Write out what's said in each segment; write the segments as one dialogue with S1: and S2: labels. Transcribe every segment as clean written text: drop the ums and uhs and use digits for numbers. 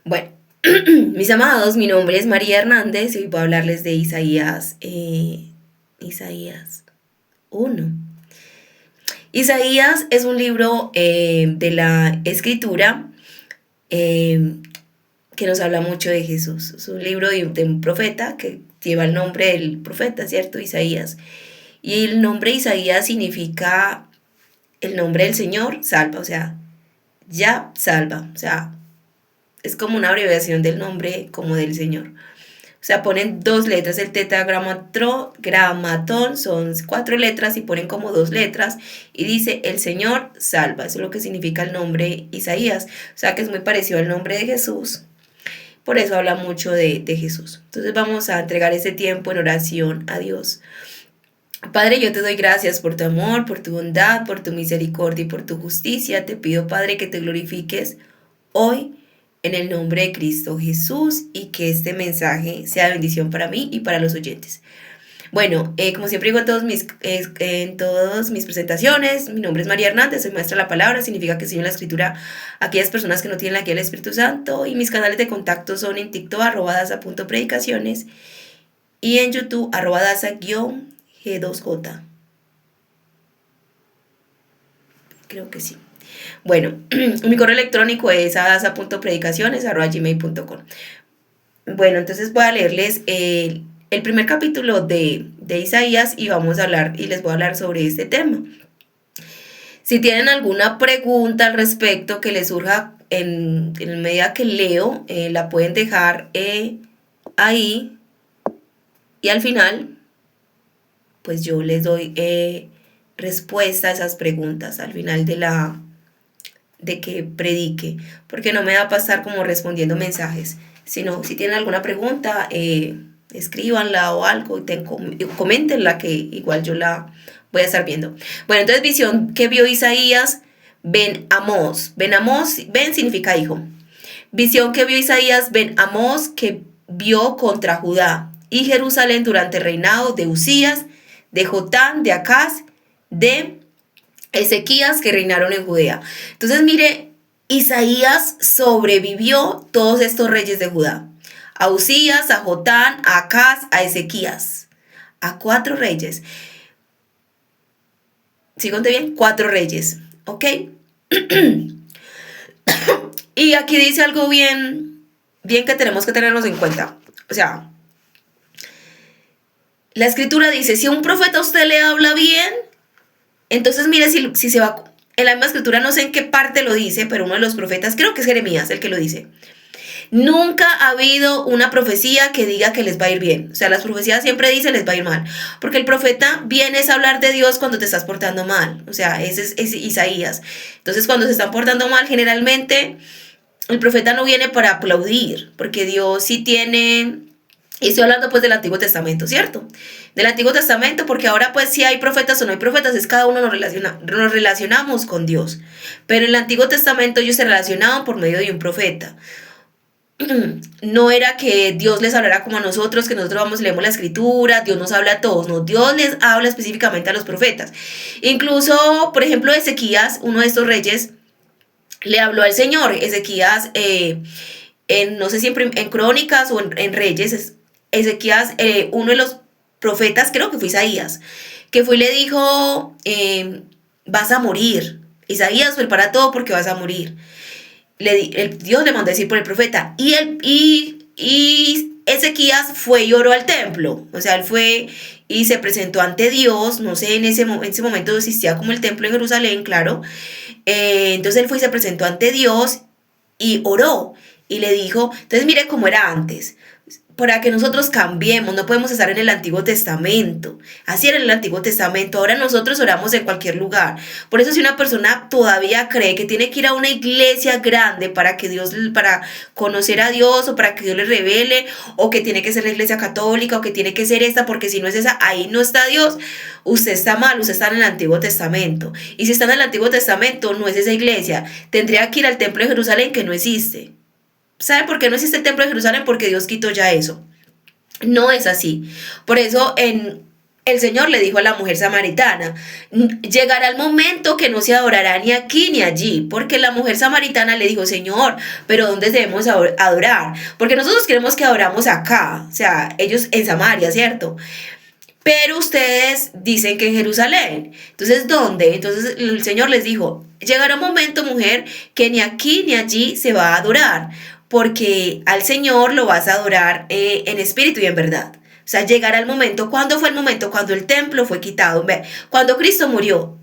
S1: Bueno, mis amados, mi nombre es María Hernández y hoy voy a hablarles de Isaías 1. Isaías es un libro de la escritura eh, que nos habla mucho de Jesús. Es un libro de un profeta que lleva el nombre del profeta, ¿cierto? Isaías. Y el nombre Isaías significa el nombre del Señor salva, o sea, ya salva, o sea, es como una abreviación del nombre como del Señor. O sea, ponen dos letras, el tetragramatón son 4 letras y ponen como 2 letras y dice el Señor salva, eso es lo que significa el nombre Isaías. O sea que es muy parecido al nombre de Jesús, por eso habla mucho de Jesús. Entonces vamos a entregar ese tiempo en oración a Dios. Padre, yo te doy gracias por tu amor, por tu bondad, por tu misericordia y por tu justicia. Te pido, Padre, que te glorifiques hoy en el nombre de Cristo Jesús y que este mensaje sea bendición para mí y para los oyentes. Bueno, como siempre digo en todas mis presentaciones, mi nombre es María Hernández, soy maestra de la palabra, significa que sigo en la escritura a aquellas personas que no tienen la guía del Espíritu Santo, y mis canales de contacto son en TikTok @dasa.predicaciones y en YouTube @dasa_G2J. Creo que sí. Bueno, mi correo electrónico es adasa.predicaciones@gmail.com. Bueno, entonces voy a leerles el primer capítulo de Isaías y vamos a hablar y les voy a hablar sobre este tema. Si tienen alguna pregunta al respecto que les surja en medida que leo, la pueden dejar ahí y al final, pues yo les doy respuesta a esas preguntas al final de que predique, porque no me va a pasar como respondiendo mensajes, sino si tienen alguna pregunta, escríbanla o algo, coméntenla que igual yo la voy a estar viendo. Bueno, entonces visión que vio Isaías, Ben Amós. Ben significa hijo. Visión que vio Isaías, Ben Amós, que vio contra Judá y Jerusalén durante el reinado de Usías, de Jotán, de Acaz, de Ezequías, que reinaron en Judea. Entonces, mire, Isaías sobrevivió todos estos reyes de Judá. A Usías, a Jotán, a Acaz, a Ezequías. A 4 reyes. ¿Sí conté bien? 4 reyes. ¿Ok? Y aquí dice algo bien que tenemos que tenernos en cuenta. O sea, la escritura dice, si un profeta a usted le habla bien, entonces mire si se va, en la misma escritura no sé en qué parte lo dice, pero uno de los profetas, creo que es Jeremías el que lo dice. Nunca ha habido una profecía que diga que les va a ir bien. O sea, las profecías siempre dicen les va a ir mal. Porque el profeta viene a hablar de Dios cuando te estás portando mal. O sea, ese es Isaías. Entonces, cuando se están portando mal, generalmente el profeta no viene para aplaudir, porque Dios sí tiene. Y estoy hablando pues del Antiguo Testamento, ¿cierto? Del Antiguo Testamento, porque ahora pues si hay profetas o no hay profetas, es cada uno nos relacionamos con Dios. Pero en el Antiguo Testamento ellos se relacionaban por medio de un profeta. No era que Dios les hablara como a nosotros, que nosotros vamos y leemos la escritura, Dios nos habla a todos, no, Dios les habla específicamente a los profetas. Incluso, por ejemplo, Ezequías, uno de estos reyes, le habló al Señor. Ezequías, no sé si en Crónicas o en Reyes, Ezequías, uno de los profetas, creo que fue Isaías, que fue y le dijo, vas a morir. Isaías, prepara todo porque vas a morir. Dios le mandó a decir por el profeta. Y Ezequías fue y oró al templo. O sea, él fue y se presentó ante Dios. No sé, en ese momento existía como el templo en Jerusalén, claro. Entonces él fue y se presentó ante Dios y oró. Y le dijo, entonces mire cómo era antes. Para que nosotros cambiemos, no podemos estar en el Antiguo Testamento. Así era en el Antiguo Testamento. Ahora nosotros oramos en cualquier lugar. Por eso si una persona todavía cree que tiene que ir a una iglesia grande para conocer a Dios, o para que Dios le revele, o que tiene que ser la iglesia católica, o que tiene que ser esta, porque si no es esa, ahí no está Dios, usted está mal, usted está en el Antiguo Testamento. Y si está en el Antiguo Testamento, no es esa iglesia. Tendría que ir al templo de Jerusalén, que no existe. ¿Saben por qué no existe el templo de Jerusalén? Porque Dios quitó ya eso. No es así. Por eso el Señor le dijo a la mujer samaritana, llegará el momento que no se adorará ni aquí ni allí, porque la mujer samaritana le dijo, Señor, pero ¿dónde debemos adorar? Porque nosotros queremos que adoramos acá, o sea, ellos en Samaria, ¿cierto? Pero ustedes dicen que en Jerusalén. Entonces, ¿dónde? Entonces el Señor les dijo, llegará un momento, mujer, que ni aquí ni allí se va a adorar, porque al Señor lo vas a adorar en espíritu y en verdad. O sea, llegará el momento. ¿Cuándo fue el momento? Cuando el templo fue quitado. Cuando Cristo murió,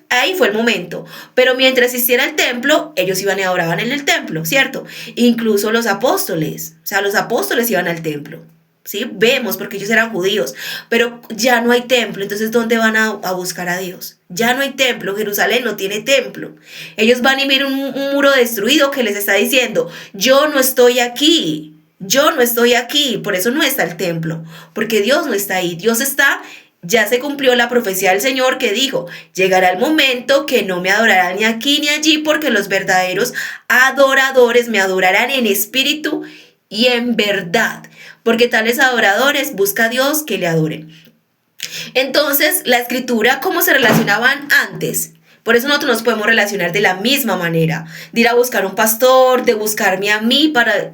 S1: ahí fue el momento. Pero mientras existiera el templo, ellos iban y adoraban en el templo, ¿cierto? Incluso los apóstoles. O sea, los apóstoles iban al templo. ¿Sí? Vemos, porque ellos eran judíos. Pero ya no hay templo. Entonces, ¿dónde van a buscar a Dios? Ya no hay templo. Jerusalén no tiene templo. Ellos van y miran un muro destruido que les está diciendo, yo no estoy aquí. Yo no estoy aquí, por eso no está el templo, porque Dios no está ahí. Dios está, ya se cumplió la profecía del Señor que dijo, llegará el momento que no me adorarán ni aquí ni allí, porque los verdaderos adoradores me adorarán en espíritu y en verdad, porque tales adoradores busca a Dios que le adoren. Entonces, la escritura, ¿cómo se relacionaban antes? Por eso nosotros nos podemos relacionar de la misma manera, de ir a buscar un pastor, de buscarme a mí para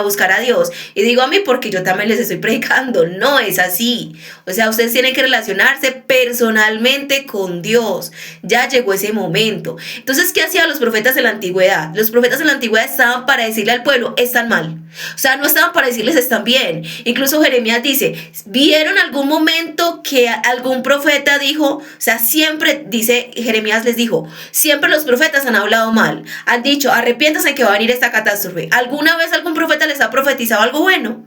S1: buscar a Dios. Y digo a mí porque yo también les estoy predicando. No es así. O sea, ustedes tienen que relacionarse personalmente con Dios. Ya llegó ese momento. Entonces, ¿qué hacían los profetas en la antigüedad? Los profetas en la antigüedad estaban para decirle al pueblo, están mal. O sea, no estaban para decirles, están bien. Incluso Jeremías dice, ¿vieron algún momento que algún profeta dijo? O sea, siempre, dice Jeremías les dijo, siempre los profetas han hablado mal. Han dicho, arrepiéntanse que va a venir esta catástrofe. ¿Alguna vez algún profeta les ha profetizado algo bueno?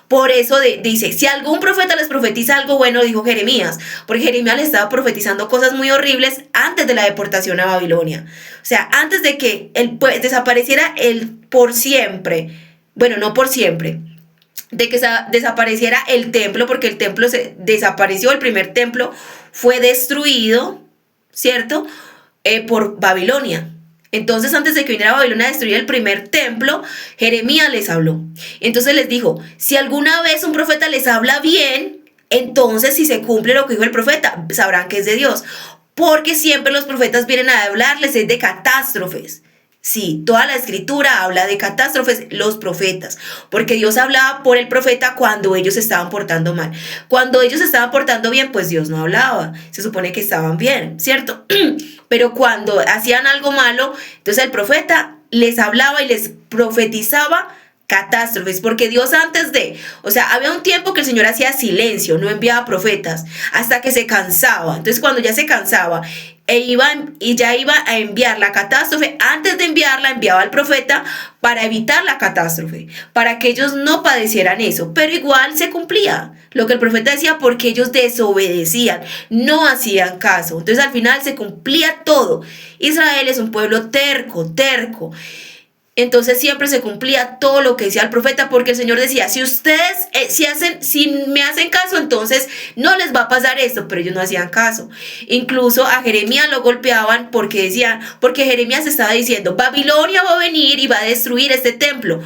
S1: Por eso dice, si algún profeta les profetiza algo bueno, dijo Jeremías, porque Jeremías les estaba profetizando cosas muy horribles antes de la deportación a Babilonia. O sea, antes de que desapareciera el por siempre, bueno, no por siempre, de que desapareciera el templo, porque el templo se desapareció, el primer templo fue destruido, ¿cierto? Por Babilonia. Entonces, antes de que viniera Babilonia a destruir el primer templo, Jeremías les habló. Entonces les dijo, si alguna vez un profeta les habla bien, entonces si se cumple lo que dijo el profeta, sabrán que es de Dios. Porque siempre los profetas vienen a hablarles de catástrofes. Sí, toda la escritura habla de catástrofes, los profetas, porque Dios hablaba por el profeta cuando ellos estaban portando mal. Cuando ellos estaban portando bien, pues Dios no hablaba, se supone que estaban bien, ¿cierto? Pero cuando hacían algo malo, entonces el profeta les hablaba y les profetizaba catástrofes, porque Dios o sea, había un tiempo que el Señor hacía silencio, no enviaba profetas, hasta que se cansaba. Entonces cuando ya se cansaba, ya iba a enviar la catástrofe, antes de enviarla, enviaba al profeta para evitar la catástrofe, para que ellos no padecieran eso, pero igual se cumplía lo que el profeta decía porque ellos desobedecían, no hacían caso. Entonces al final se cumplía todo. Israel es un pueblo terco. Entonces siempre se cumplía todo lo que decía el profeta, porque el Señor decía, si ustedes si me hacen caso, entonces no les va a pasar esto, pero ellos no hacían caso. Incluso a Jeremías lo golpeaban porque Jeremías estaba diciendo, Babilonia va a venir y va a destruir este templo,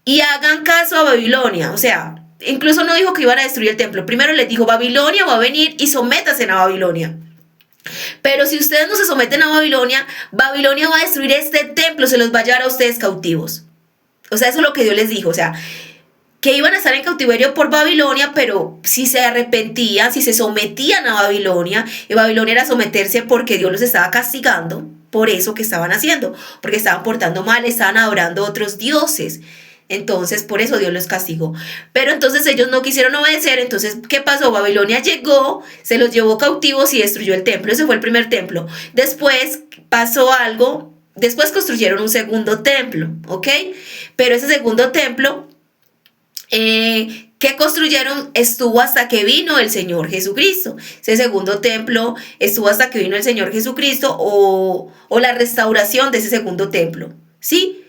S1: y hagan caso a Babilonia. O sea, incluso no dijo que iban a destruir el templo, primero les dijo, Babilonia va a venir y sométanse a Babilonia. Pero si ustedes no se someten a Babilonia, Babilonia va a destruir este templo, se los va a llevar a ustedes cautivos. O sea, eso es lo que Dios les dijo. O sea, que iban a estar en cautiverio por Babilonia, pero si se arrepentían, si se sometían a Babilonia, y Babilonia era someterse porque Dios los estaba castigando por eso que estaban haciendo, porque estaban portando mal, estaban adorando a otros dioses. Entonces, por eso Dios los castigó. Pero entonces ellos no quisieron obedecer. Entonces, ¿qué pasó? Babilonia llegó, se los llevó cautivos y destruyó el templo. Ese fue el primer templo. Después pasó algo. Después construyeron un segundo templo, ¿ok? Pero ese segundo templo que construyeron estuvo hasta que vino el Señor Jesucristo. Ese segundo templo estuvo hasta que vino el Señor Jesucristo o la restauración de ese segundo templo, ¿sí?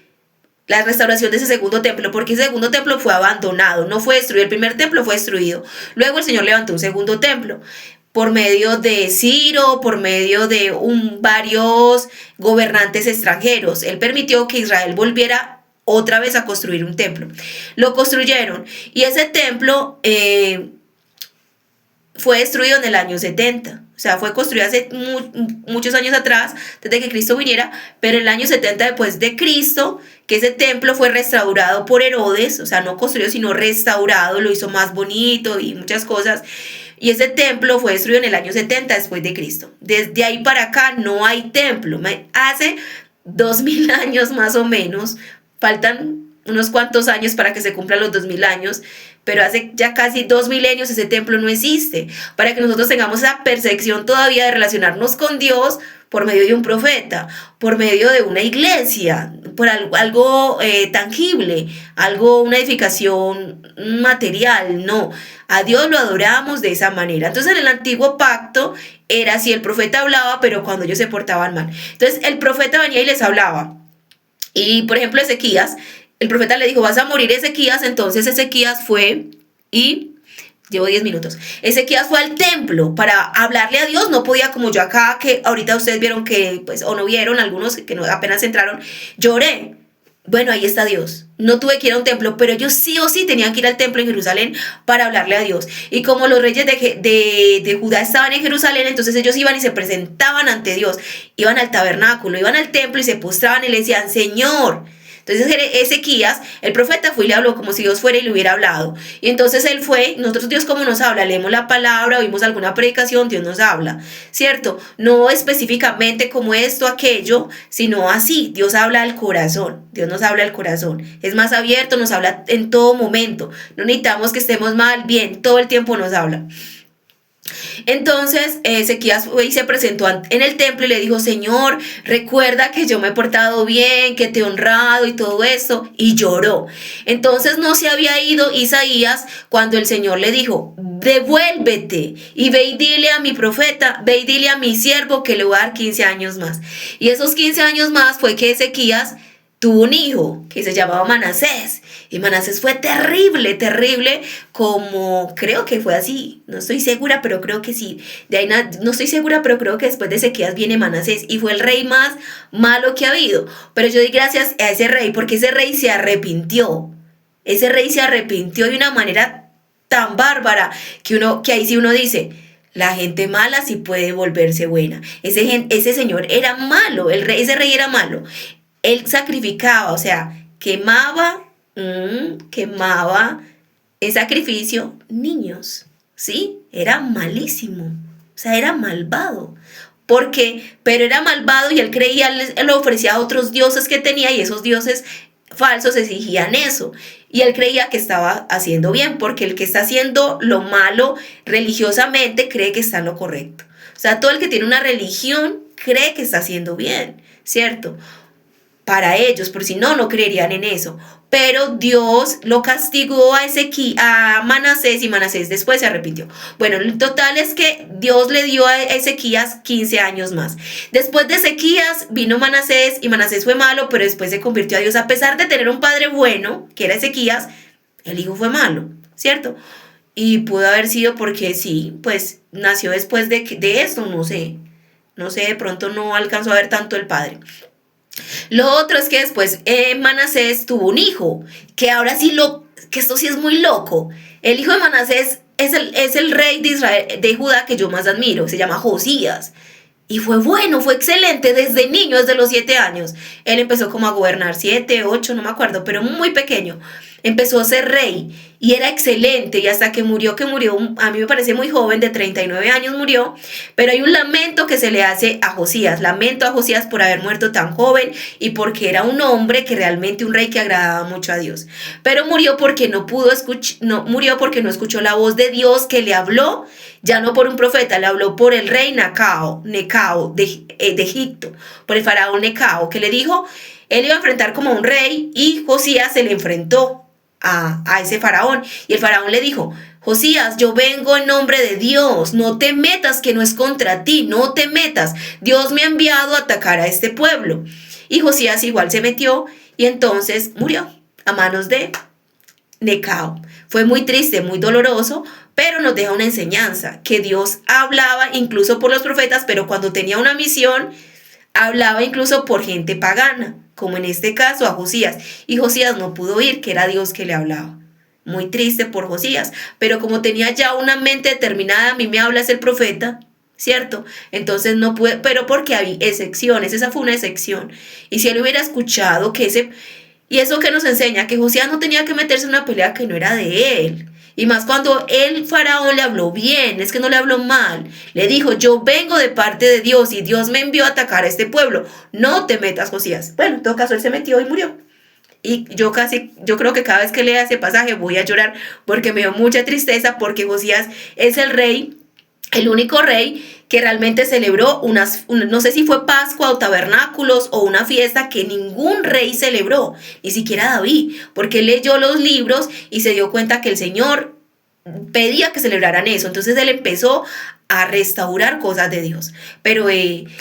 S1: La restauración de ese segundo templo, porque ese segundo templo fue abandonado, no fue destruido. El primer templo fue destruido. Luego el Señor levantó un segundo templo por medio de Ciro, por medio de varios gobernantes extranjeros. Él permitió que Israel volviera otra vez a construir un templo. Lo construyeron y ese templo fue destruido en el año 70. O sea, fue construido hace muchos años atrás, desde que Cristo viniera, pero en el año 70 después de Cristo, que ese templo fue restaurado por Herodes, o sea, no construido, sino restaurado, lo hizo más bonito y muchas cosas. Y ese templo fue destruido en el año 70 después de Cristo. Desde ahí para acá no hay templo. Hace 2000 años más o menos, faltan unos cuantos años para que se cumplan los 2000 años, pero hace ya casi 2 milenios ese templo no existe, para que nosotros tengamos esa percepción todavía de relacionarnos con Dios por medio de un profeta, por medio de una iglesia, por algo tangible, una edificación material. No, a Dios lo adoramos de esa manera. Entonces en el antiguo pacto era así, el profeta hablaba, pero cuando ellos se portaban mal. Entonces el profeta venía y les hablaba. Y por ejemplo Ezequías, el profeta le dijo, vas a morir Ezequías. Entonces Ezequías fue y... Llevo 10 minutos. Ezequías fue al templo para hablarle a Dios. No podía como yo acá, que ahorita ustedes vieron que, pues, o no vieron, algunos que no, apenas entraron. Lloré. Bueno, ahí está Dios. No tuve que ir a un templo, pero ellos sí o sí tenían que ir al templo en Jerusalén para hablarle a Dios. Y como los reyes de Judá estaban en Jerusalén, entonces ellos iban y se presentaban ante Dios. Iban al tabernáculo, iban al templo y se postraban y le decían, Señor. Entonces Ezequías, el profeta, fue y le habló como si Dios fuera y le hubiera hablado. Y entonces él fue, nosotros Dios cómo nos habla, leemos la palabra, oímos alguna predicación, Dios nos habla, ¿cierto? No específicamente como esto, aquello, sino así, Dios habla al corazón, Dios nos habla al corazón. Es más abierto, nos habla en todo momento. No necesitamos que estemos mal, bien, todo el tiempo nos habla. Entonces Ezequías fue y se presentó en el templo y le dijo, Señor, recuerda que yo me he portado bien, que te he honrado y todo eso, y lloró. Entonces no se había ido Isaías cuando el Señor le dijo, devuélvete y ve y dile a mi profeta, ve y dile a mi siervo que le voy a dar 15 años más. Y esos 15 años más fue que Ezequías tuvo un hijo que se llamaba Manasés. Y Manasés fue terrible, terrible, como creo que fue así. No estoy segura, pero creo que sí. De ahí no estoy segura, pero creo que después de Ezequías viene Manasés. Y fue el rey más malo que ha habido. Pero yo doy gracias a ese rey, porque ese rey se arrepintió. Ese rey se arrepintió de una manera tan bárbara que ahí sí uno dice, la gente mala sí puede volverse buena. Ese señor era malo, ese rey era malo. Él sacrificaba, o sea, quemaba en sacrificio niños, ¿sí? Era malísimo, o sea, era malvado. Pero era malvado y él creía, él ofrecía a otros dioses que tenía y esos dioses falsos exigían eso. Y él creía que estaba haciendo bien, porque el que está haciendo lo malo religiosamente cree que está en lo correcto. O sea, todo el que tiene una religión cree que está haciendo bien, ¿cierto? Para ellos, por si no, no creerían en eso. Pero Dios lo castigó a Manasés y Manasés después se arrepintió. Bueno, el total es que Dios le dio a Ezequías 15 años más. Después de Ezequías vino Manasés y Manasés fue malo, pero después se convirtió a Dios. A pesar de tener un padre bueno, que era Ezequías, el hijo fue malo, ¿cierto? Y pudo haber sido porque sí, pues nació después de esto, no sé. No sé, de pronto no alcanzó a ver tanto el padre. Lo otro es que después Manasés tuvo un hijo, que ahora sí que esto sí es muy loco. El hijo de Manasés es el rey de Israel, de Judá, que yo más admiro, se llama Josías. Y fue bueno, fue excelente desde niño, desde los 7 años. Él empezó como a gobernar, 7, 8, no me acuerdo, pero muy pequeño. Empezó a ser rey y era excelente y hasta que murió, a mí me parece muy joven, de 39 años murió, pero hay un lamento que se le hace a Josías, lamento a Josías por haber muerto tan joven y porque era un hombre que realmente un rey que agradaba mucho a Dios. Pero murió porque murió porque no escuchó la voz de Dios que le habló, ya no por un profeta, le habló por el rey Necao de Egipto, por el faraón Necao, que le dijo, él iba a enfrentar como un rey y Josías se le enfrentó a ese faraón. Y el faraón le dijo, Josías, yo vengo en nombre de Dios, no te metas, que no es contra ti, no te metas. Dios me ha enviado a atacar a este pueblo. Y Josías igual se metió y entonces murió a manos de Necao. Fue muy triste, muy doloroso, pero nos deja una enseñanza, que Dios hablaba incluso por los profetas, pero cuando tenía una misión, hablaba incluso por gente pagana, como en este caso a Josías. Y Josías no pudo oír que era Dios que le hablaba. muy triste por Josías, pero como tenía ya una mente determinada, a mí me habla es el profeta, ¿cierto? Entonces no puede, pero porque hay excepciones, esa fue una excepción. Y si él hubiera escuchado que ese, y eso que nos enseña, que Josías no tenía que meterse en una pelea que no era de él. Y más cuando el faraón le habló bien, es que no le habló mal. Le dijo, yo vengo de parte de Dios y Dios me envió a atacar a este pueblo. No te metas, Josías. Bueno, en todo caso, él se metió y murió. Y yo creo que cada vez que lea ese pasaje voy a llorar porque me dio mucha tristeza porque Josías es el rey, el único rey que realmente celebró no sé si fue Pascua o tabernáculos o una fiesta que ningún rey celebró, ni siquiera David, porque él leyó los libros y se dio cuenta que el Señor pedía que celebraran eso. Entonces él empezó a restaurar cosas de Dios. Pero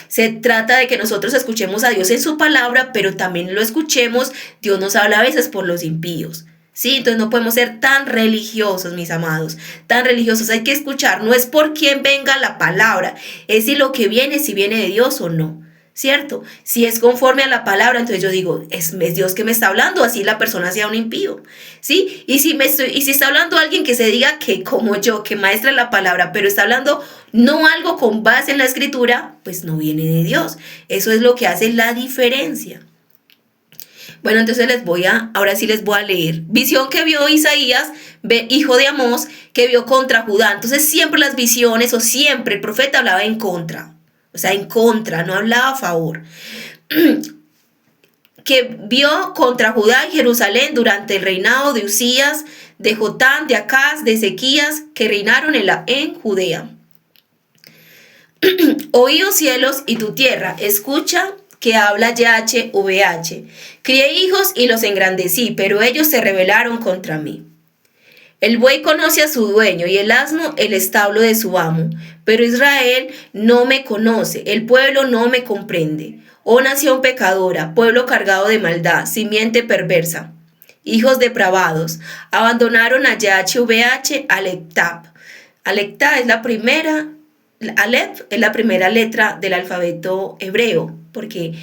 S1: se trata de que nosotros escuchemos a Dios en su palabra, pero también lo escuchemos. Dios nos habla a veces por los impíos. Sí, entonces no podemos ser tan religiosos, mis amados, tan religiosos. Hay que escuchar, no es por quién venga la palabra, es si lo que viene, si viene de Dios o no. ¿Cierto? Si es conforme a la palabra, entonces yo digo, es Dios que me está hablando, así la persona sea un impío, ¿sí? Y si está hablando alguien que se diga que como yo, que maestra la palabra, pero está hablando no algo con base en la escritura, pues no viene de Dios. Eso es lo que hace la diferencia. Bueno, entonces ahora sí les voy a leer. Visión que vio Isaías, hijo de Amós, que vio contra Judá. Entonces siempre las visiones o siempre el profeta hablaba en contra. O sea, en contra, no hablaba a favor. Que vio contra Judá y Jerusalén durante el reinado de Usías, de Jotán, de Acaz, de Ezequías, que reinaron en Judea. Oí, oh cielos, y tu tierra, escucha que habla YHWH. Crié hijos y los engrandecí, pero ellos se rebelaron contra mí. El buey conoce a su dueño y el asno el establo de su amo. Pero Israel no me conoce, el pueblo no me comprende. Oh nación pecadora, pueblo cargado de maldad, simiente perversa. Hijos depravados, abandonaron a YHWH, Aleptab. Aleptab es la primera, Alep es la primera letra del alfabeto hebreo, porque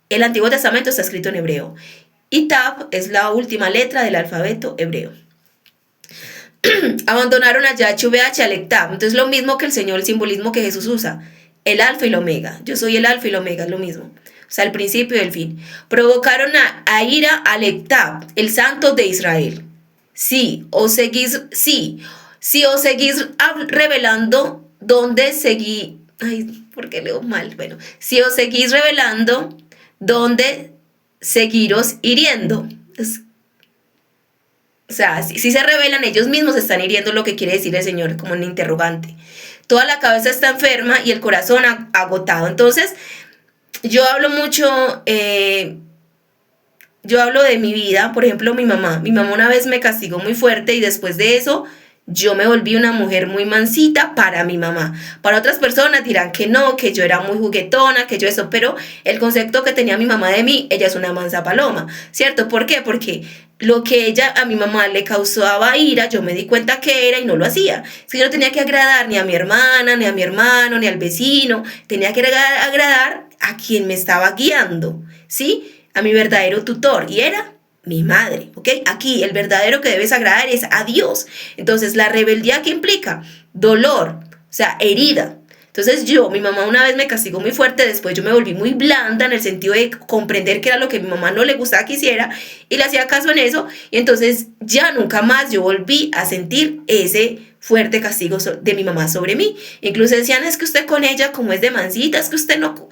S1: el Antiguo Testamento está escrito en hebreo. Y Tab es la última letra del alfabeto hebreo. Abandonaron a YHWH, Aleptab. Entonces lo mismo que el Señor, el simbolismo que Jesús usa. El alfa y el omega. Yo soy el alfa y el omega, es lo mismo. O sea, el principio y el fin. Provocaron a ira a Aleptab, el santo de Israel. Si os seguís revelando, ¿dónde seguí? Ay, ¿por qué leo mal? Bueno, si os seguís revelando, ¿dónde seguiros hiriendo? O sea, si se revelan, ellos mismos están hiriendo, lo que quiere decir el Señor como un interrogante. Toda la cabeza está enferma y el corazón agotado. Entonces, yo hablo mucho, yo hablo de mi vida. Por ejemplo, mi mamá. Mi mamá una vez me castigó muy fuerte y después de eso yo me volví una mujer muy mansita para mi mamá. Para otras personas dirán que no, que yo era muy juguetona, que yo eso, pero el concepto que tenía mi mamá de mí, ella es una mansa paloma, ¿cierto? ¿Por qué? Porque lo que ella a mi mamá le causaba ira, yo me di cuenta que era y no lo hacía. Es que yo no tenía que agradar ni a mi hermana, ni a mi hermano, ni al vecino. Tenía que agradar a quien me estaba guiando, ¿sí? A mi verdadero tutor, y era mi madre, ¿ok? Aquí el verdadero que debes agradar es a Dios. Entonces, la rebeldía, ¿qué implica? Dolor, o sea, herida. Entonces mi mamá una vez me castigó muy fuerte, después yo me volví muy blanda en el sentido de comprender que era lo que mi mamá no le gustaba que hiciera y le hacía caso en eso, y entonces ya nunca más yo volví a sentir ese fuerte castigo de mi mamá sobre mí. Incluso decían, es que usted con ella como es de mansita, es que usted no...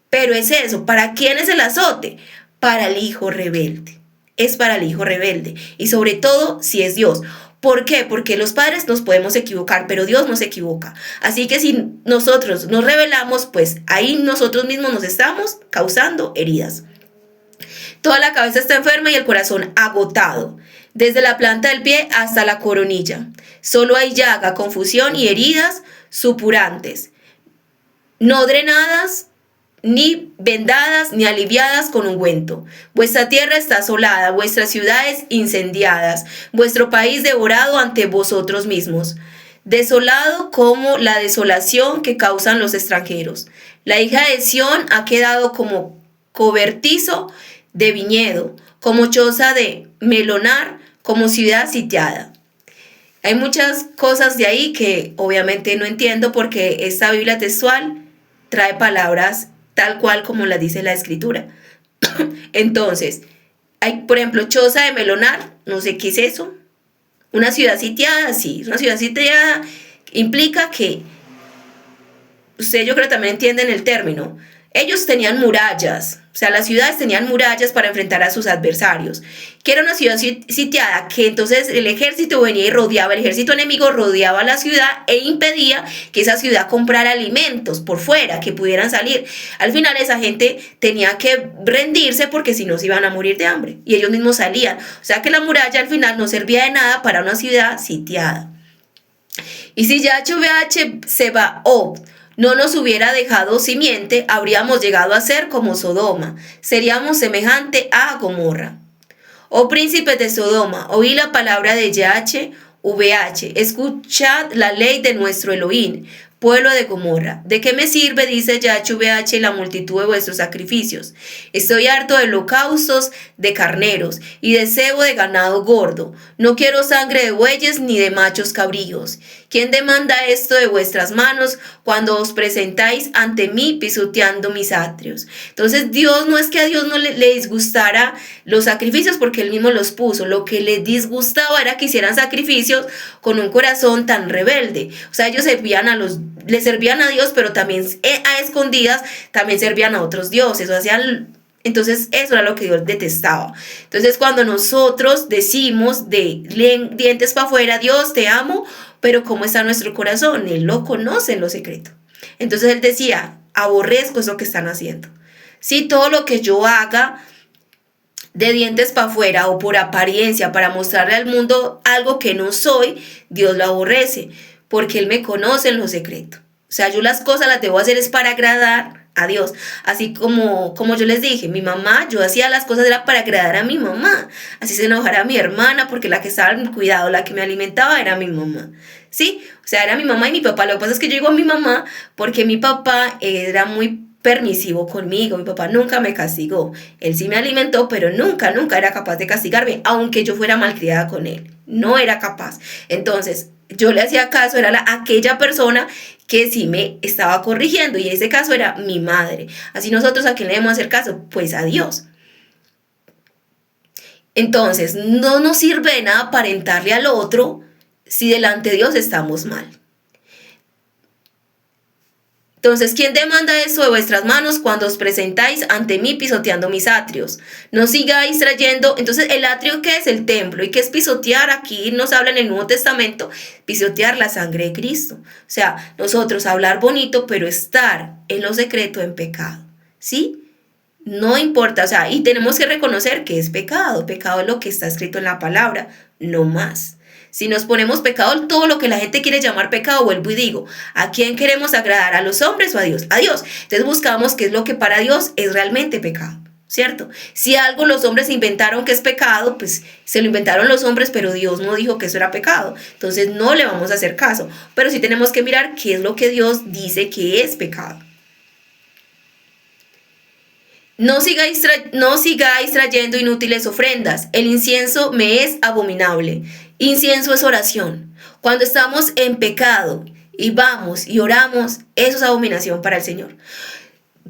S1: Pero es eso, ¿para quién es el azote? Para el hijo rebelde. Es para el hijo rebelde, y sobre todo si es Dios. ¿Por qué? Porque los padres nos podemos equivocar, pero Dios no se equivoca. Así que si nosotros nos rebelamos, pues ahí nosotros mismos nos estamos causando heridas. Toda la cabeza está enferma y el corazón agotado, desde la planta del pie hasta la coronilla. Solo hay llaga, confusión y heridas supurantes, no drenadas, ni vendadas, ni aliviadas con ungüento. Vuestra tierra está asolada, vuestras ciudades incendiadas, vuestro país devorado ante vosotros mismos, desolado como la desolación que causan los extranjeros. La hija de Sión ha quedado como cobertizo de viñedo, como choza de melonar, como ciudad sitiada. Hay muchas cosas de ahí que obviamente no entiendo porque esta Biblia textual trae palabras tal cual como las dice la escritura. Entonces, hay, por ejemplo, choza de melonar, no sé qué es eso. Una ciudad sitiada, sí, una ciudad sitiada implica que, ustedes yo creo que también entienden el término, ellos tenían murallas, o sea, las ciudades tenían murallas para enfrentar a sus adversarios. Que era una ciudad sitiada, que entonces el ejército venía y rodeaba, el ejército enemigo rodeaba la ciudad e impedía que esa ciudad comprara alimentos por fuera, que pudieran salir. Al final esa gente tenía que rendirse porque si no se iban a morir de hambre. Y ellos mismos salían. O sea que la muralla al final no servía de nada para una ciudad sitiada. Y si Yahweh Sebaot no nos hubiera dejado simiente, habríamos llegado a ser como Sodoma. Seríamos semejante a Gomorra. Oh príncipes de Sodoma, oí la palabra de Yahweh, escuchad la ley de nuestro Elohim, pueblo de Gomorra. ¿De qué me sirve, dice Yahweh, la multitud de vuestros sacrificios? Estoy harto de holocaustos de carneros y de cebo de ganado gordo. No quiero sangre de bueyes ni de machos cabríos. ¿Quién demanda esto de vuestras manos cuando os presentáis ante mí pisoteando mis atrios? Entonces Dios, no es que a Dios no le disgustara los sacrificios porque Él mismo los puso. Lo que le disgustaba era que hicieran sacrificios con un corazón tan rebelde. O sea, ellos le servían a Dios, pero también a escondidas también servían a otros dioses. O hacían... Entonces eso era lo que Dios detestaba. Entonces cuando nosotros decimos de dientes para afuera, Dios te amo, pero ¿cómo está nuestro corazón? Él lo conoce en lo secreto. Entonces Él decía, aborrezco eso que están haciendo. Si todo lo que yo haga de dientes para afuera o por apariencia, para mostrarle al mundo algo que no soy, Dios lo aborrece, porque Él me conoce en lo secreto. O sea, yo las cosas las debo hacer es para agradar a Dios. Así como yo les dije, mi mamá, yo hacía las cosas era para agradar a mi mamá. Así se enojara mi hermana porque la que estaba en cuidado, la que me alimentaba era mi mamá. ¿Sí? O sea, era mi mamá y mi papá. Lo que pasa es que yo digo a mi mamá porque mi papá era muy permisivo conmigo. Mi papá nunca me castigó. Él sí me alimentó, pero nunca era capaz de castigarme, aunque yo fuera malcriada con él. No era capaz. Entonces, yo le hacía caso, era aquella persona que sí me estaba corrigiendo, y ese caso era mi madre. Así nosotros, ¿a quién le debemos hacer caso? Pues a Dios. Entonces, no nos sirve de nada aparentarle al otro si delante de Dios estamos mal. Entonces, ¿quién demanda eso de vuestras manos cuando os presentáis ante mí pisoteando mis atrios? No sigáis trayendo. Entonces, ¿el atrio qué es? El templo. ¿Y qué es pisotear? Aquí nos habla en el Nuevo Testamento, pisotear la sangre de Cristo. O sea, nosotros hablar bonito, pero estar en lo secreto en pecado. ¿Sí? No importa, o sea, y tenemos que reconocer que es pecado. Pecado es lo que está escrito en la palabra, no más. Si nos ponemos pecado, todo lo que la gente quiere llamar pecado, vuelvo y digo, ¿a quién queremos agradar? ¿A los hombres o a Dios? A Dios. Entonces buscamos qué es lo que para Dios es realmente pecado, ¿cierto? Si algo los hombres inventaron que es pecado, pues se lo inventaron los hombres, pero Dios no dijo que eso era pecado. Entonces no le vamos a hacer caso. Pero sí tenemos que mirar qué es lo que Dios dice que es pecado. No sigáis trayendo inútiles ofrendas. El incienso me es abominable. Incienso es oración. Cuando estamos en pecado y vamos y oramos, eso es abominación para el Señor.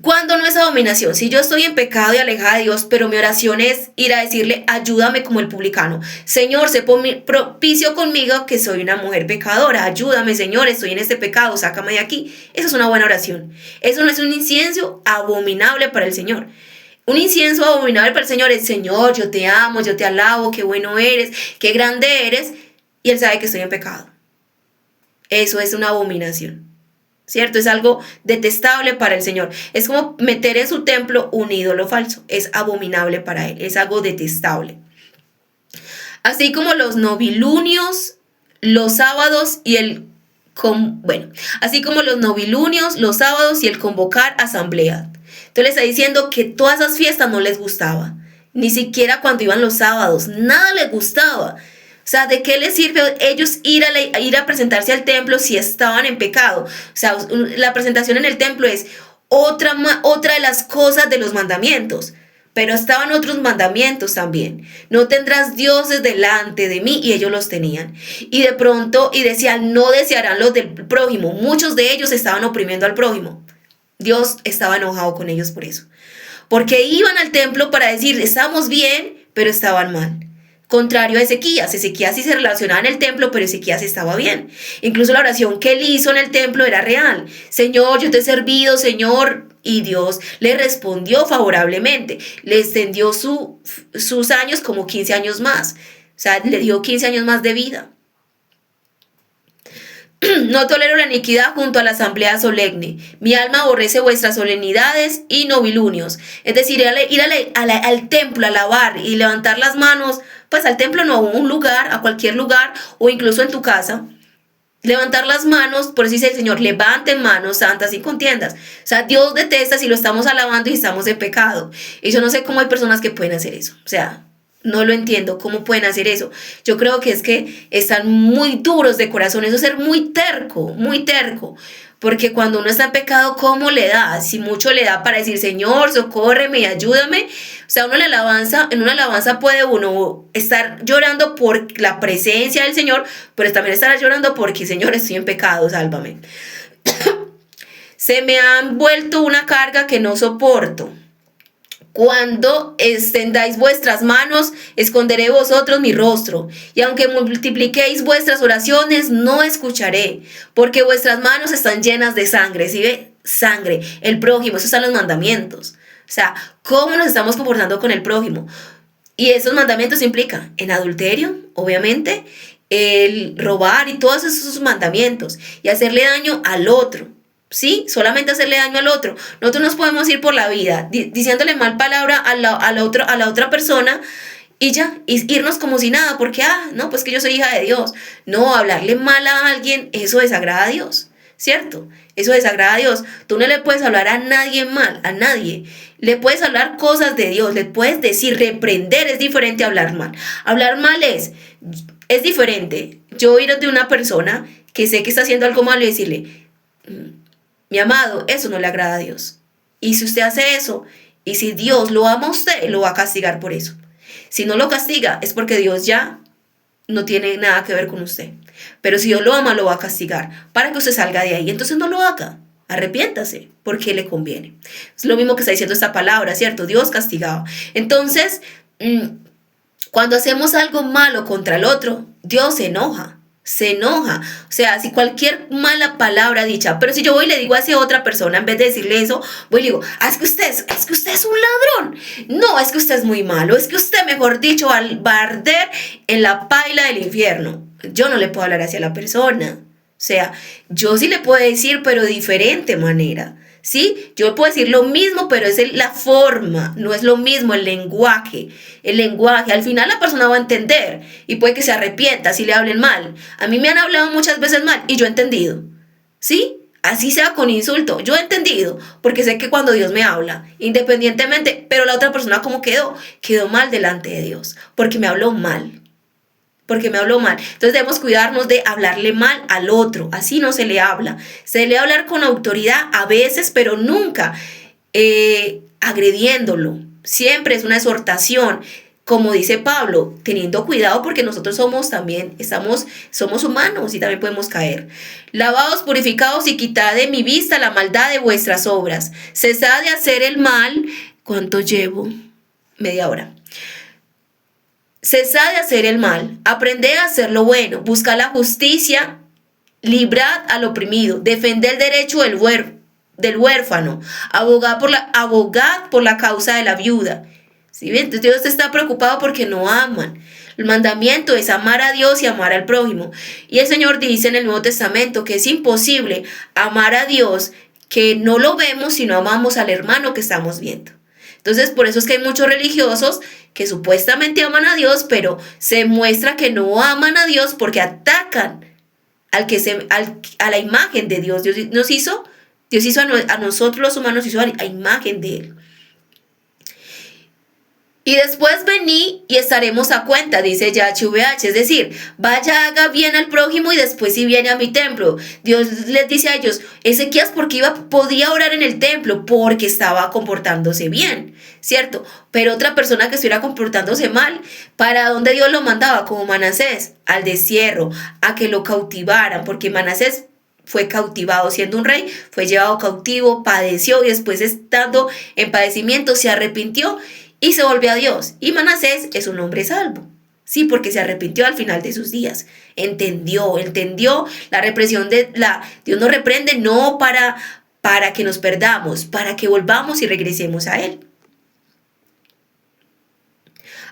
S1: ¿Cuándo no es abominación? Si yo estoy en pecado y alejada de Dios, pero mi oración es ir a decirle, ayúdame como el publicano. Señor, sé propicio conmigo que soy una mujer pecadora. Ayúdame, Señor, estoy en este pecado, sácame de aquí. Eso es una buena oración. Eso no es un incienso abominable para el Señor. Un incienso abominable para el Señor es, Señor, yo te amo, yo te alabo, qué bueno eres, qué grande eres. Y Él sabe que estoy en pecado. Eso es una abominación. ¿Cierto? Es algo detestable para el Señor. Es como meter en su templo un ídolo falso. Es abominable para Él. Es algo detestable. Así como los novilunios, los sábados y así como los novilunios, los sábados y el convocar asamblea. Entonces le está diciendo que todas esas fiestas no les gustaba. Ni siquiera cuando iban los sábados. Nada les gustaba. O sea, ¿de qué les sirve a ellos ir a presentarse al templo si estaban en pecado? O sea, la presentación en el templo es otra de las cosas de los mandamientos. Pero estaban otros mandamientos también. No tendrás dioses delante de mí, y ellos los tenían. Y de pronto, y decían, no desearán los del prójimo. Muchos de ellos estaban oprimiendo al prójimo. Dios estaba enojado con ellos por eso. Porque iban al templo para decir, estamos bien, pero estaban mal. Contrario a Ezequías. Ezequías sí se relacionaba en el templo, pero Ezequías estaba bien. Incluso la oración que él hizo en el templo era real. Señor, yo te he servido, Señor. Y Dios le respondió favorablemente. Le extendió sus años como 15 años más. O sea, le dio 15 años más de vida. No tolero la iniquidad junto a la asamblea solemne. Mi alma aborrece vuestras solemnidades y novilunios. Es decir, ir al templo a alabar y levantar las manos, pues al templo no, a un lugar, a cualquier lugar, o incluso en tu casa. Levantar las manos, por eso dice el Señor, levanten manos santas y contiendas. O sea, Dios detesta si lo estamos alabando y estamos en pecado. Y yo no sé cómo hay personas que pueden hacer eso. O sea, no lo entiendo, ¿cómo pueden hacer eso? Yo creo que es que están muy duros de corazón, eso es ser muy terco, porque cuando uno está en pecado, ¿cómo le da? Si mucho le da para decir, Señor, socórreme y ayúdame. O sea, en una alabanza puede uno estar llorando por la presencia del Señor, pero también estar llorando porque, Señor, estoy en pecado, sálvame. Se me han vuelto una carga que no soporto. Cuando extendáis vuestras manos, esconderé vosotros mi rostro. Y aunque multipliquéis vuestras oraciones, no escucharé. Porque vuestras manos están llenas de sangre. ¿Sí ve? Sangre. El prójimo. Esos son los mandamientos. O sea, ¿cómo nos estamos comportando con el prójimo? Y esos mandamientos implican en adulterio, obviamente, el robar y todos esos mandamientos. Y hacerle daño al otro. ¿Sí? Solamente hacerle daño al otro. Nosotros nos podemos ir por la vida diciéndole mal palabra a la otra persona y ya, irnos como si nada, porque, no, pues que yo soy hija de Dios. No, hablarle mal a alguien, eso desagrada a Dios, ¿cierto? Eso desagrada a Dios. Tú no le puedes hablar a nadie mal, a nadie. Le puedes hablar cosas de Dios, le puedes decir, reprender es diferente a hablar mal. Hablar mal es diferente. Yo ir de una persona que sé que está haciendo algo malo y decirle, mi amado, eso no le agrada a Dios. Y si usted hace eso, y si Dios lo ama a usted, lo va a castigar por eso. Si no lo castiga, es porque Dios ya no tiene nada que ver con usted. Pero si Dios lo ama, lo va a castigar para que usted salga de ahí. Entonces no lo haga. Arrepiéntase, porque le conviene. Es lo mismo que está diciendo esta palabra, ¿cierto? Dios castigaba. Entonces, cuando hacemos algo malo contra el otro, Dios se enoja. Se enoja, o sea, si cualquier mala palabra dicha, pero si yo voy y le digo a esa otra persona, en vez de decirle eso, voy y le digo, es que usted es un ladrón, no, es que usted es muy malo, es que usted, mejor dicho, va a arder en la paila del infierno. Yo no le puedo hablar hacia la persona, o sea, yo sí le puedo decir, pero de diferente manera. ¿Sí? Yo puedo decir lo mismo, pero es la forma, no es lo mismo el lenguaje. El lenguaje, al final la persona va a entender y puede que se arrepienta si le hablen mal. A mí me han hablado muchas veces mal y yo he entendido. ¿Sí? Así sea con insulto, yo he entendido, porque sé que cuando Dios me habla, independientemente, pero la otra persona como quedó mal delante de Dios, porque me habló mal. Entonces debemos cuidarnos de hablarle mal al otro. Así no se le habla. Se le habla con autoridad a veces, pero nunca agrediéndolo. Siempre es una exhortación, como dice Pablo, teniendo cuidado porque nosotros somos humanos y también podemos caer. Lavaos, purificaos y quitad de mi vista la maldad de vuestras obras. Cesad de hacer el mal. ¿Cuánto llevo? Media hora. Cesad de hacer el mal, aprended a hacer lo bueno, buscad la justicia, librad al oprimido, defended el derecho del huérfano, abogad por la causa de la viuda. ¿Sí ven? Entonces Dios está preocupado porque no aman. El mandamiento es amar a Dios y amar al prójimo. Y el Señor dice en el Nuevo Testamento que es imposible amar a Dios, que no lo vemos si no amamos al hermano que estamos viendo. Entonces, por eso es que hay muchos religiosos que supuestamente aman a Dios, pero se muestra que no aman a Dios porque atacan a la imagen de Dios. Dios hizo a nosotros los humanos, hizo a imagen de Él. Y después vení y estaremos a cuenta, dice YHWH. Es decir, vaya, haga bien al prójimo y después si viene a mi templo. Dios les dice a ellos, Ezequías, ¿por qué podía orar en el templo? Porque estaba comportándose bien, ¿cierto? Pero otra persona que estuviera comportándose mal, ¿para dónde Dios lo mandaba? Como Manasés, al destierro, a que lo cautivaran, porque Manasés fue cautivado siendo un rey, fue llevado cautivo, padeció y después estando en padecimiento se arrepintió y se volvió a Dios. Y Manasés es un hombre salvo. Sí, porque se arrepintió al final de sus días. Entendió la represión Dios nos reprende no para que nos perdamos, para que volvamos y regresemos a Él.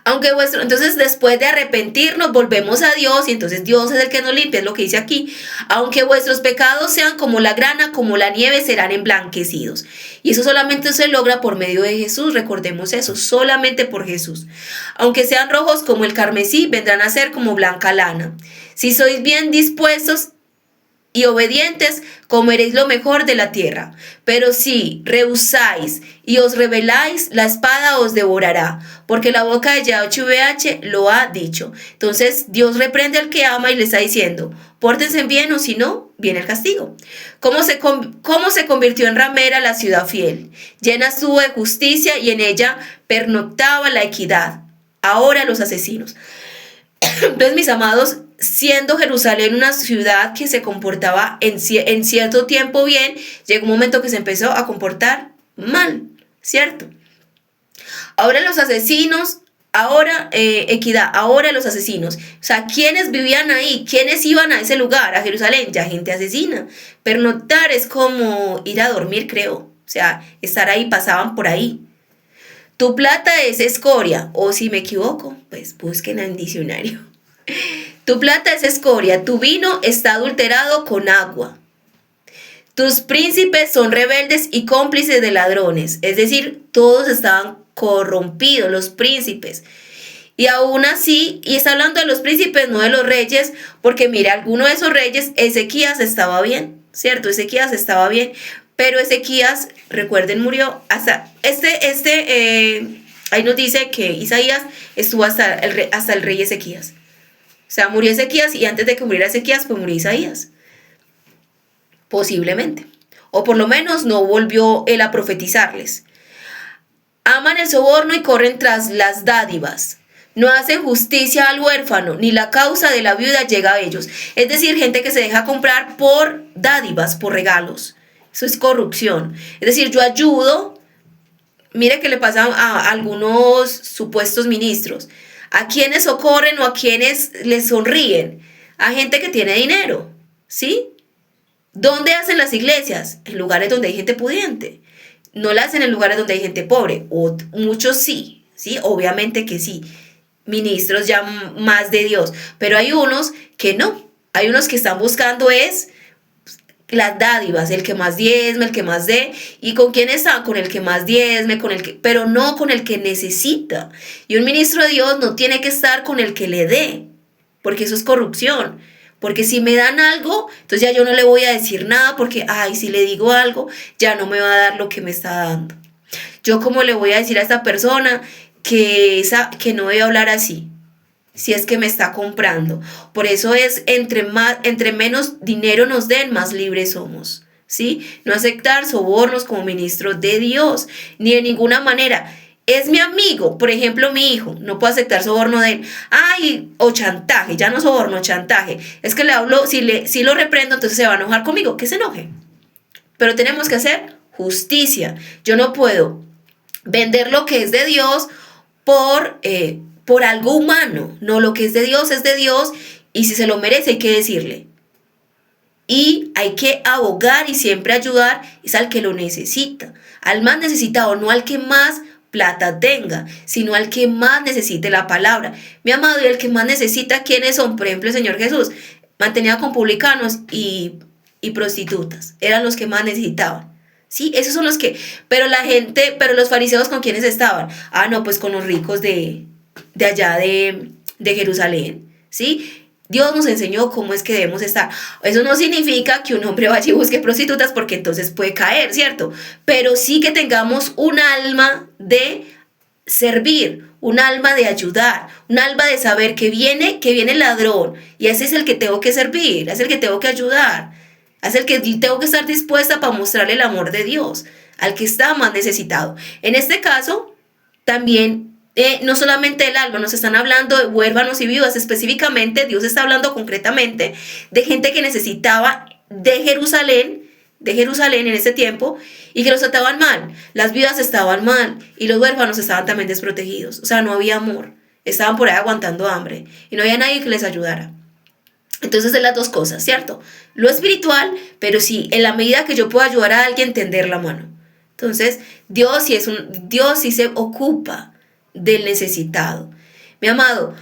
S1: Entonces después de arrepentirnos volvemos a Dios y entonces Dios es el que nos limpia, es lo que dice aquí. Aunque vuestros pecados sean como la grana, como la nieve, serán emblanquecidos. Y eso solamente se logra por medio de Jesús, recordemos eso, solamente por Jesús. Aunque sean rojos como el carmesí, vendrán a ser como blanca lana. Si sois bien dispuestos y obedientes, comeréis lo mejor de la tierra. Pero si rehusáis y os rebeláis, la espada os devorará, porque la boca de YHWH lo ha dicho. Entonces Dios reprende al que ama y le está diciendo, pórtense bien o si no, viene el castigo. ¿Cómo se convirtió en ramera la ciudad fiel? Llena estuvo de justicia y en ella pernoctaba la equidad. Ahora los asesinos. Entonces, mis amados, siendo Jerusalén una ciudad que se comportaba en cierto tiempo bien, llegó un momento que se empezó a comportar mal, ¿cierto? Ahora los asesinos, ahora equidad, ahora los asesinos. O sea, ¿quiénes vivían ahí? ¿Quiénes iban a ese lugar, a Jerusalén? Ya gente asesina. Pernoctar es como ir a dormir, creo. O sea, estar ahí, pasaban por ahí. Tu plata es escoria, o si me equivoco, pues busquen en el diccionario. Tu plata es escoria, tu vino está adulterado con agua. Tus príncipes son rebeldes y cómplices de ladrones. Es decir, todos estaban corrompidos, los príncipes. Y aún así, y está hablando de los príncipes, no de los reyes, porque mira, alguno de esos reyes, Ezequías estaba bien, ¿cierto? Ezequías estaba bien. Pero Ezequías, recuerden, murió hasta ahí nos dice que Isaías estuvo hasta el rey Ezequías. O sea, murió Ezequías y antes de que muriera Ezequías, pues murió Isaías. Posiblemente. O por lo menos no volvió él a profetizarles. Aman el soborno y corren tras las dádivas. No hacen justicia al huérfano, ni la causa de la viuda llega a ellos. Es decir, gente que se deja comprar por dádivas, por regalos. Eso es corrupción. Es decir, yo ayudo, mire que le pasa a algunos supuestos ministros, a quienes socorren o a quienes les sonríen, a gente que tiene dinero, ¿sí? ¿Dónde hacen las iglesias? En lugares donde hay gente pudiente. No la hacen en lugares donde hay gente pobre. O muchos sí, obviamente que sí. Ministros ya más de Dios. Pero hay unos que no. Hay unos que están buscando las dádivas, el que más diezme, el que más dé. ¿Y con quién está? Con el que más diezme, pero no con el que necesita. Y un ministro de Dios no tiene que estar con el que le dé, porque eso es corrupción. Porque si me dan algo, entonces ya yo no le voy a decir nada, porque, si le digo algo, ya no me va a dar lo que me está dando. Yo como le voy a decir a esta persona que no debe hablar así, si es que me está comprando. Por eso es entre menos dinero nos den, más libres somos, ¿sí? No aceptar sobornos como ministro de Dios, ni de ninguna manera. Es mi amigo, por ejemplo, mi hijo, no puedo aceptar soborno de él. O chantaje, ya no soborno, chantaje. Es que le hablo, si lo reprendo, entonces se va a enojar conmigo, que se enoje. Pero tenemos que hacer justicia. Yo no puedo vender lo que es de Dios por algo humano. No, lo que es de Dios y si se lo merece hay que decirle. Y hay que abogar y siempre ayudar es al que lo necesita, al más necesitado, no al que más plata tenga, sino al que más necesite la palabra. Mi amado, y el que más necesita, ¿quiénes son? Por ejemplo, el Señor Jesús mantenía con publicanos y prostitutas, eran los que más necesitaban. Sí, esos son los que, pero los fariseos, ¿con quiénes estaban? No, pues con los ricos de allá de Jerusalén, ¿sí? Dios nos enseñó cómo es que debemos estar. Eso no significa que un hombre vaya y busque prostitutas, porque entonces puede caer, ¿cierto? Pero sí que tengamos un alma de servir, un alma de ayudar, un alma de saber que viene el ladrón, y ese es el que tengo que servir, es el que tengo que ayudar, es el que tengo que estar dispuesta para mostrarle el amor de Dios al que está más necesitado. En este caso, también no solamente el alma, nos están hablando de huérfanos y viudas, específicamente Dios está hablando concretamente de gente que necesitaba de Jerusalén en ese tiempo, y que los trataban mal. Las viudas estaban mal y los huérfanos estaban también desprotegidos. O sea, no había amor. Estaban por ahí aguantando hambre y no había nadie que les ayudara. Entonces, de las dos cosas, ¿cierto? Lo espiritual, pero sí, en la medida que yo puedo ayudar a alguien, tender la mano. Entonces, Dios sí se ocupa del necesitado. Mi amado,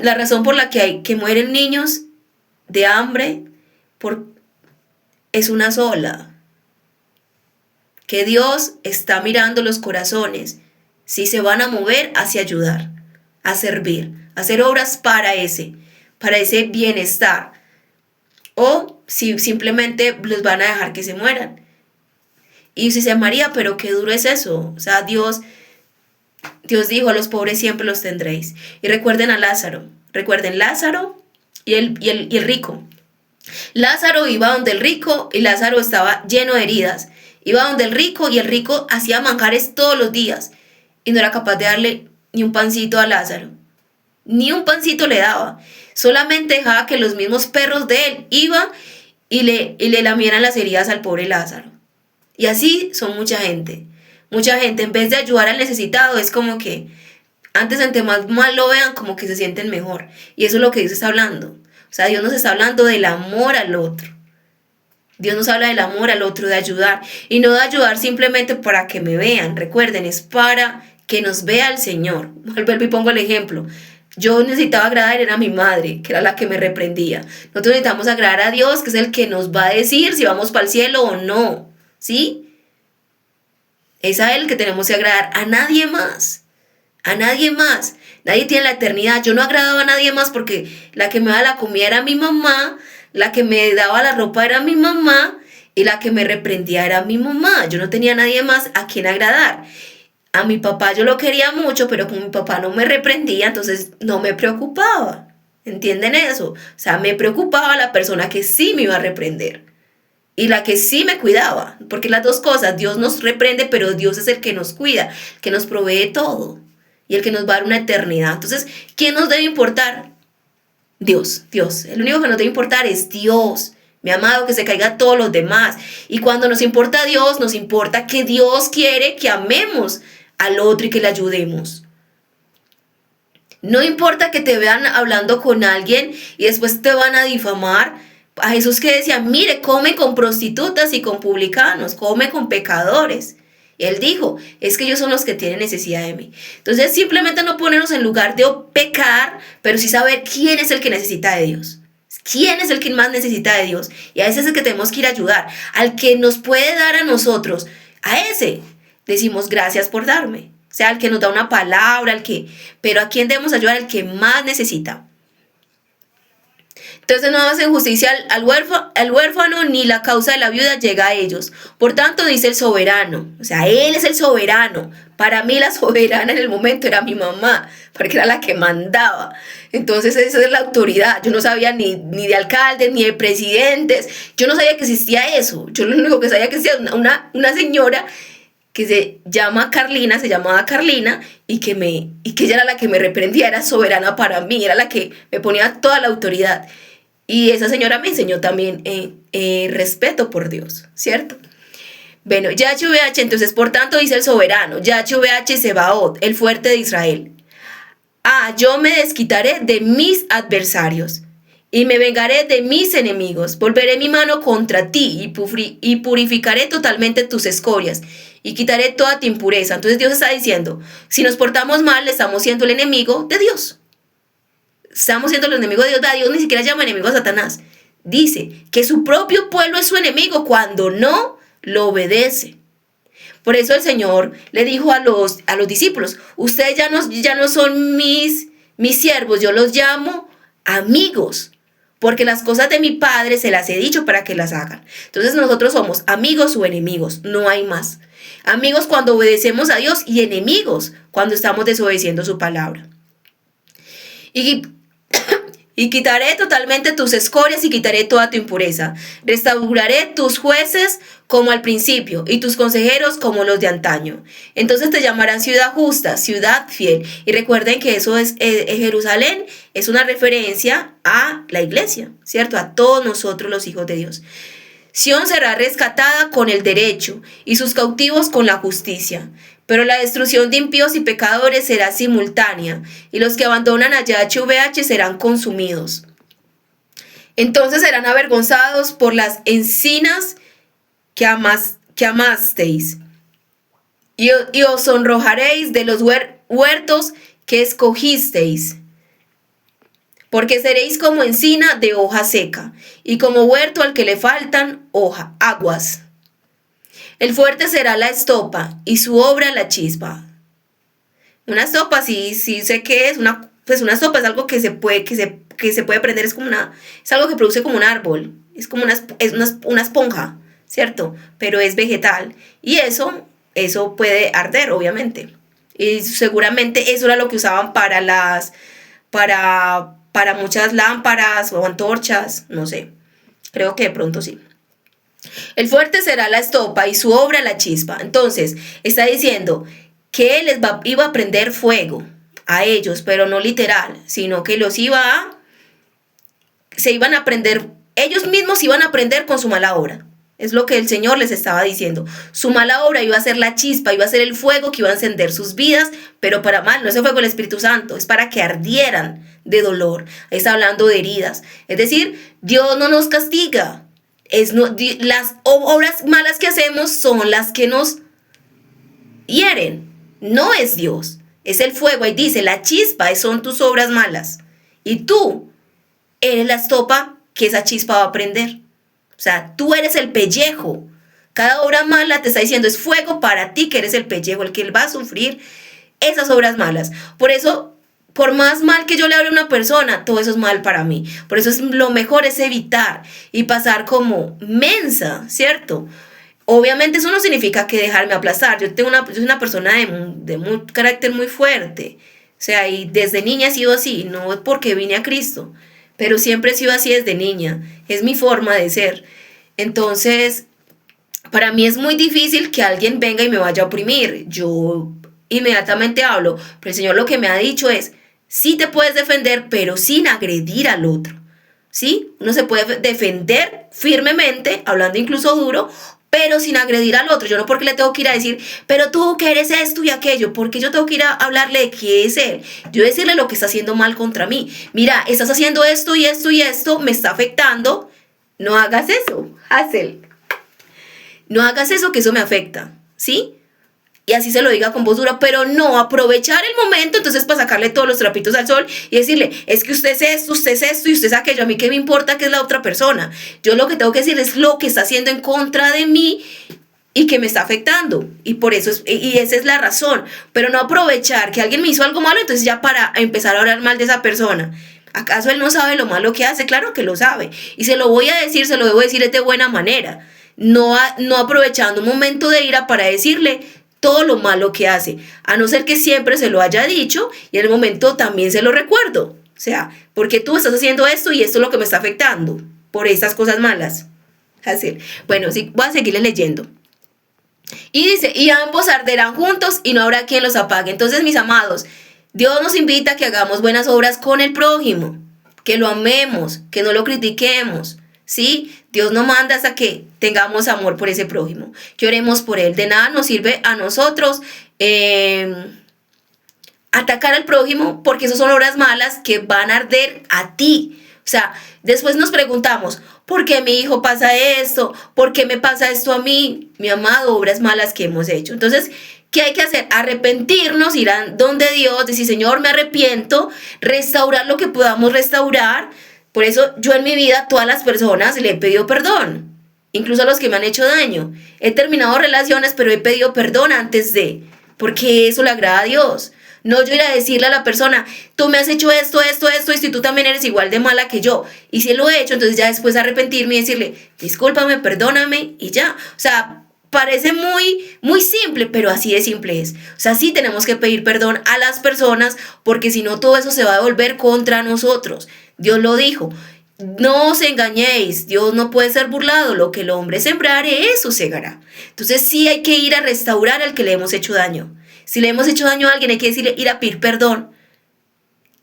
S1: la razón por la que mueren niños de hambre es una sola: que Dios está mirando los corazones, si se van a mover hacia ayudar, a servir, a hacer obras para ese bienestar, o si simplemente los van a dejar que se mueran. Y si se María, pero qué duro es eso. O sea, Dios dijo: a los pobres siempre los tendréis. Y recuerden a Lázaro, y el rico. Lázaro iba donde el rico y Lázaro estaba lleno de heridas. Iba donde el rico y el rico hacía manjares todos los días y no era capaz de darle ni un pancito a Lázaro. Ni un pancito le daba. Solamente dejaba que los mismos perros de él iban y le lamieran las heridas al pobre Lázaro. Y así son mucha gente. Mucha gente, en vez de ayudar al necesitado, es como que antes, entre más mal lo vean, como que se sienten mejor. Y eso es lo que Dios está hablando. O sea, Dios nos está hablando del amor al otro. Dios nos habla del amor al otro, de ayudar. Y no de ayudar simplemente para que me vean. Recuerden, es para que nos vea el Señor. Vuelvo y pongo el ejemplo. Yo necesitaba agradar, era mi madre, que era la que me reprendía. Nosotros necesitamos agradar a Dios, que es el que nos va a decir si vamos para el cielo o no. ¿Sí? Es a Él que tenemos que agradar, a nadie más. A nadie más. Nadie tiene la eternidad. Yo no agradaba a nadie más porque la que me daba la comida era mi mamá, la que me daba la ropa era mi mamá y la que me reprendía era mi mamá. Yo no tenía a nadie más a quien agradar. A mi papá yo lo quería mucho, pero como mi papá no me reprendía, entonces no me preocupaba. ¿Entienden eso? O sea, me preocupaba la persona que sí me iba a reprender y la que sí me cuidaba. Porque las dos cosas, Dios nos reprende, pero Dios es el que nos cuida, que nos provee todo y el que nos va a dar una eternidad. Entonces, ¿quién nos debe importar? Dios. El único que nos debe importar es Dios. Mi amado, que se caiga todos los demás. Y cuando nos importa Dios, nos importa que Dios quiere que amemos al otro y que le ayudemos. No importa que te vean hablando con alguien y después te van a difamar. A Jesús que decía: mire, come con prostitutas y con publicanos, come con pecadores. Y Él dijo: es que ellos son los que tienen necesidad de mí. Entonces, simplemente no ponernos en lugar de pecar, pero sí saber quién es el que necesita de Dios. ¿Quién es el que más necesita de Dios? Y a ese es el que tenemos que ir a ayudar. Al que nos puede dar a nosotros, a ese decimos: gracias por darme. O sea, al que nos da una palabra, pero ¿a quién debemos ayudar? Al que más necesita. Entonces no hacen justicia al huérfano, ni la causa de la viuda llega a ellos. Por tanto, dice el soberano. O sea, Él es el soberano. Para mí la soberana en el momento era mi mamá, porque era la que mandaba. Entonces esa es la autoridad. Yo no sabía ni de alcaldes, ni de presidentes. Yo no sabía que existía eso. Yo lo único que sabía que existía una señora que se llamaba Carlina, y que ella era la que me reprendía, era soberana para mí, era la que me ponía toda la autoridad. Y esa señora me enseñó también respeto por Dios, ¿cierto? Bueno, YHVH, entonces, por tanto, dice el soberano, YHVH Sebaot, el fuerte de Israel. Yo me desquitaré de mis adversarios y me vengaré de mis enemigos. Volveré mi mano contra ti y purificaré totalmente tus escorias y quitaré toda tu impureza. Entonces Dios está diciendo, si nos portamos mal, estamos siendo el enemigo de Dios. Estamos siendo el enemigo de Dios. Dios ni siquiera llama enemigo a Satanás. Dice que su propio pueblo es su enemigo cuando no lo obedece. Por eso el Señor le dijo a los discípulos: ustedes ya no son mis siervos, yo los llamo amigos, porque las cosas de mi Padre se las he dicho para que las hagan. Entonces nosotros somos amigos o enemigos, no hay más. Amigos cuando obedecemos a Dios y enemigos cuando estamos desobedeciendo su palabra. Y quitaré totalmente tus escorias y quitaré toda tu impureza. Restauraré tus jueces como al principio y tus consejeros como los de antaño. Entonces te llamarán ciudad justa, ciudad fiel. Y recuerden que eso es Jerusalén, es una referencia a la iglesia, ¿cierto? A todos nosotros los hijos de Dios. Sión será rescatada con el derecho y sus cautivos con la justicia. Pero la destrucción de impíos y pecadores será simultánea, y los que abandonan a YHVH serán consumidos. Entonces serán avergonzados por las encinas que amasteis, y os sonrojaréis de los huertos que escogisteis. Porque seréis como encina de hoja seca, y como huerto al que le faltan aguas. El fuerte será la estopa, y su obra la chispa. Una estopa, sí sé qué es. Una estopa es algo que se puede prender, es algo que produce como un árbol. Es como una esponja, ¿cierto? Pero es vegetal. Y eso puede arder, obviamente. Y seguramente eso era lo que usaban para muchas lámparas o antorchas, no sé. Creo que de pronto sí. El fuerte será la estopa y su obra la chispa. Entonces, está diciendo que él iba a prender fuego a ellos, pero no literal, sino que ellos mismos iban a prender con su mala obra. Es lo que el Señor les estaba diciendo. Su mala obra iba a ser la chispa, iba a ser el fuego que iba a encender sus vidas, pero para mal. No es el fuego del Espíritu Santo, es para que ardieran de dolor. Ahí está hablando de heridas. Es decir, Dios no nos castiga. Las obras malas que hacemos son las que nos hieren. No es Dios, es el fuego. Ahí dice, la chispa son tus obras malas. Y tú eres la estopa que esa chispa va a prender. O sea, tú eres el pellejo. Cada obra mala te está diciendo, es fuego para ti, que eres el pellejo, el que va a sufrir esas obras malas. Por eso, por más mal que yo le hable a una persona, todo eso es mal para mí. Por eso lo mejor es evitar y pasar como mensa, ¿cierto? Obviamente eso no significa que dejarme aplastar. Yo soy una persona de carácter muy fuerte. O sea, y desde niña he sido así, no es porque vine a Cristo, pero siempre he sido así desde niña. Es mi forma de ser. Entonces, para mí es muy difícil que alguien venga y me vaya a oprimir. Yo inmediatamente hablo, pero el Señor lo que me ha dicho es, sí te puedes defender, pero sin agredir al otro, ¿sí? Uno se puede defender firmemente, hablando incluso duro, pero sin agredir al otro. Yo no porque le tengo que ir a decir, pero tú que eres esto y aquello, porque yo tengo que ir a hablarle de qué es él. Yo decirle lo que está haciendo mal contra mí. Mira, estás haciendo esto y esto y esto, me está afectando. No hagas eso, Hazel. No hagas eso, que eso me afecta, ¿sí? Y así se lo diga con voz dura, pero no aprovechar el momento, entonces para sacarle todos los trapitos al sol y decirle, es que usted es esto y usted es aquello, a mí qué me importa que es la otra persona. Yo lo que tengo que decir es lo que está haciendo en contra de mí y que me está afectando. Y por eso y esa es la razón. Pero no aprovechar que alguien me hizo algo malo, entonces ya para empezar a hablar mal de esa persona. ¿Acaso él no sabe lo malo que hace? Claro que lo sabe. Y se lo voy a decir, se lo debo decir de buena manera. No aprovechando un momento de ira para decirle todo lo malo que hace, a no ser que siempre se lo haya dicho y en el momento también se lo recuerdo. O sea, porque tú estás haciendo esto y esto es lo que me está afectando por estas cosas malas. Así. Bueno, sí, voy a seguirle leyendo. Y dice, y ambos arderán juntos y no habrá quien los apague. Entonces, mis amados, Dios nos invita a que hagamos buenas obras con el prójimo, que lo amemos, que no lo critiquemos. ¿Sí? Dios nos manda hasta que tengamos amor por ese prójimo, que oremos por él. De nada nos sirve a nosotros atacar al prójimo, porque esas son obras malas que van a arder a ti. O sea, después nos preguntamos, ¿por qué mi hijo pasa esto? ¿Por qué me pasa esto a mí? Mi amado, obras malas que hemos hecho. Entonces, ¿qué hay que hacer? Arrepentirnos, ir a donde Dios, decir, Señor, me arrepiento, restaurar lo que podamos restaurar. Por eso yo en mi vida a todas las personas le he pedido perdón, incluso a los que me han hecho daño. He terminado relaciones, pero he pedido perdón antes de, porque eso le agrada a Dios. No yo ir a decirle a la persona, tú me has hecho esto, y si tú también eres igual de mala que yo. Y si lo he hecho, entonces ya después arrepentirme y decirle, discúlpame, perdóname y ya. O sea, parece muy simple, pero así de simple es. O sea, sí tenemos que pedir perdón a las personas porque si no todo eso se va a devolver contra nosotros. Dios lo dijo. No os engañéis, Dios no puede ser burlado, lo que el hombre sembrare, eso segará. Entonces sí hay que ir a restaurar al que le hemos hecho daño. Si le hemos hecho daño a alguien hay que decirle, ir a pedir perdón,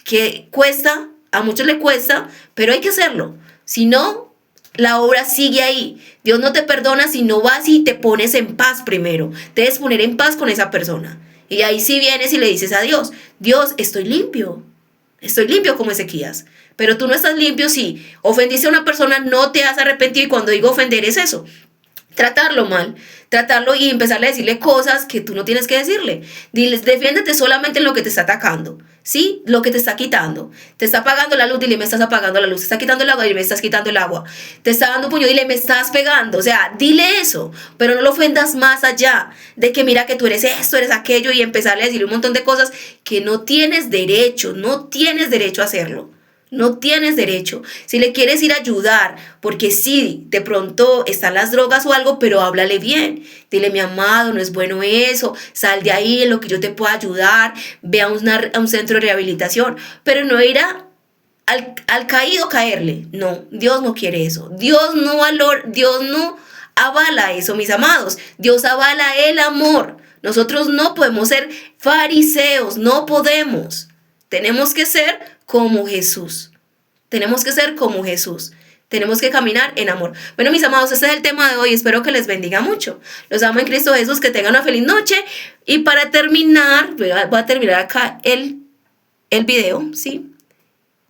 S1: que cuesta, a muchos le cuesta, pero hay que hacerlo. Si no, la obra sigue ahí. Dios no te perdona si no vas y te pones en paz primero. Te debes poner en paz con esa persona. Y ahí sí vienes y le dices a Dios, Dios, estoy limpio como Ezequías. Pero tú no estás limpio si ofendiste a una persona, no te has arrepentido. Y cuando digo ofender es eso, tratarlo mal, tratarlo y empezarle a decirle cosas que tú no tienes que decirle. Diles, defiéndete solamente en lo que te está atacando, ¿sí? Lo que te está quitando. Te está apagando la luz, dile, me estás apagando la luz. Te está quitando el agua, dile, me estás quitando el agua. Te está dando un puño, dile, me estás pegando. O sea, dile eso, pero no lo ofendas más allá de que mira que tú eres esto, eres aquello y empezarle a decirle un montón de cosas que no tienes derecho a hacerlo. No tienes derecho. Si le quieres ir a ayudar, porque sí, de pronto están las drogas o algo, pero háblale bien. Dile, mi amado, no es bueno eso. Sal de ahí en lo que yo te pueda ayudar. Ve a un centro de rehabilitación. Pero no ir al caído caerle. No, Dios no quiere eso. Dios no avala eso, mis amados. Dios avala el amor. Nosotros no podemos ser fariseos, no podemos. Tenemos que ser como Jesús. Tenemos que ser como Jesús. Tenemos que caminar en amor. Bueno, mis amados, este es el tema de hoy. Espero que les bendiga mucho. Los amo en Cristo Jesús. Que tengan una feliz noche. Y para terminar, voy a terminar acá el video, ¿sí?